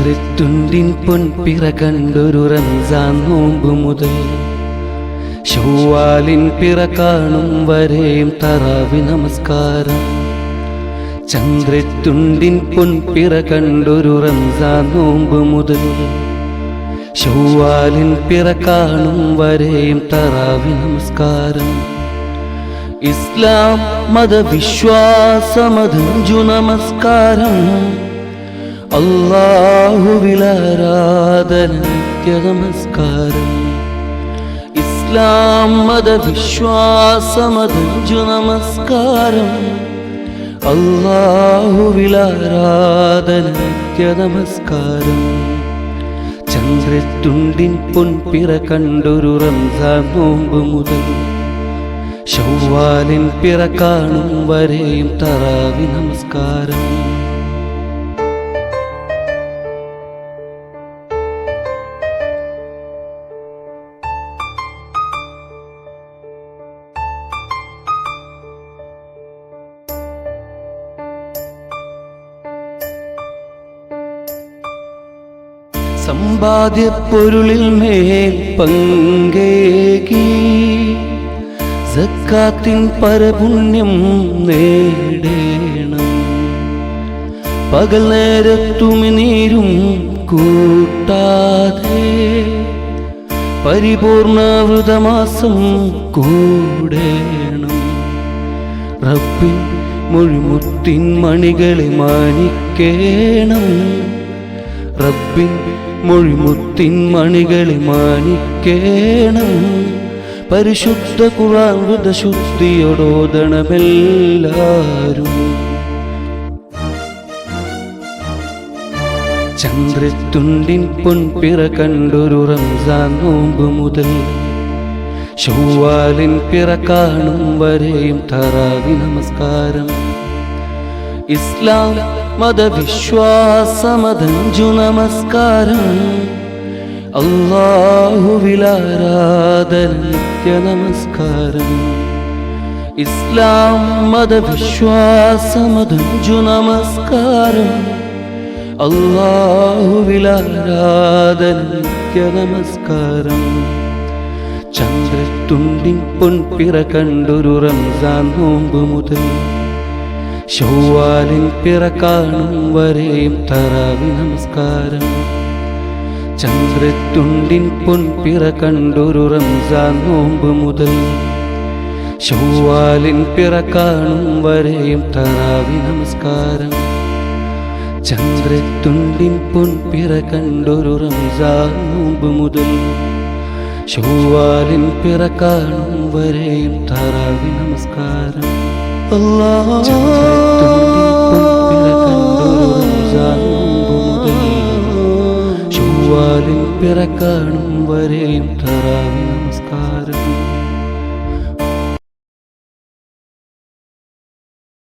ചന്ദ്രത്തുണ്ടിൻ പൊൻപിറ കണ്ടൊരു റംസാൻ നോമ്പ് മുതൽ ശവ്വാലിൻ പിറ കാണും വരെയും തറാവി നമസ്കാരം. ചന്ദ്രത്തുണ്ടിൻ പൊൻപിറ കണ്ടൊരു റംസാൻ നോമ്പ് മുതൽ ശവ്വാലിൻ പിറ കാണും വരെയും തറാവി നമസ്കാരം. ഇസ്ലാം മതവിശ്വാസമതഞ്ചു നമസ്കാരം. അല്ലാഹുവിലാരാധന നിത്യ നമസ്കാരം. ഇസ്ലാം മതവിശ്വാസമതഞ്ചു നമസ്കാരം. അല്ലാഹുവിലാരാധന നിത്യ നമസ്കാരം. ചന്ദ്രത്തുണ്ടിൻ പൊൻപിറ കണ്ടൊരു റംസാൻ നോമ്പ് മുതൽ ശവ്വാലിൻ പിറ കാണും വരെയും തറാവി നമസ്കാരം. സമ്പാദ്യപ്പൊരുളിൽ മേൽ പങ്കേകി സക്കാത്തിൻ പരപുണ്യം നേടേണം. പകൽ നേരത്തുമിനീരും കൂട്ടാതെ പരിപൂർണ വ്രതമാസം കൂടേണം. റബ്ബിൻ മൊഴിമുത്തിൻ മണികളെ മാനിക്കേണം. റബ്ബിൻ മൊഴിമുത്തിൻ മണികളെ മാനിക്കേണം. പരിശുദ്ധ ഖുർആൻ വ്രതശുദ്ധിയോടോദണമെല്ലാരും. ചന്ദ്രത്തുണ്ടിൻ പൊൻപിറ കണ്ടൊരു റംസാൻ നോമ്പ് മുതൽ ശവ്വാലിൻ പിറ കാണും വരെയും തറാവി നമസ്കാരം. ഇസ്ലാം മതവിശ്വാസമതഞ്ചു നമസ്കാരം. അല്ലാഹുവിലാരാധന നിത്യ നമസ്കാരം. ഇസ്ലാം മതവിശ്വാസമതഞ്ചു നമസ്കാരം. അല്ലാഹുവിലാരാധന നിത്യ നമസ്കാരം. ചന്ദ്രത്തുണ്ടിൻ പൊൻപിറ കണ്ടൊരു റംസാൻ നോമ്പ് മുതൽ ശവ്വാലിൻ പിറ കാണും വരെയും തറാവി നമസ്കാരം. ചന്ദ്രത്തുണ്ടിൻ പൊൻപിറ കണ്ടൊരു റംസാൻ നോമ്പ് മുതൽ ശവ്വാലിൻ പിറ കാണും വരെയും തറാവി നമസ്കാരം. ചന്ദ്രത്തുണ്ടിൻ പൊൻപിറ കണ്ടൊരു റംസാൻ നോമ്പ് മുതൽ ശവ്വാലിൻ പിറ കാണും വരെയും തറാവി നമസ്കാരം. ശവ്വാലിൻ പിറ കാണും വരെയും തറാവി നമസ്കാരം.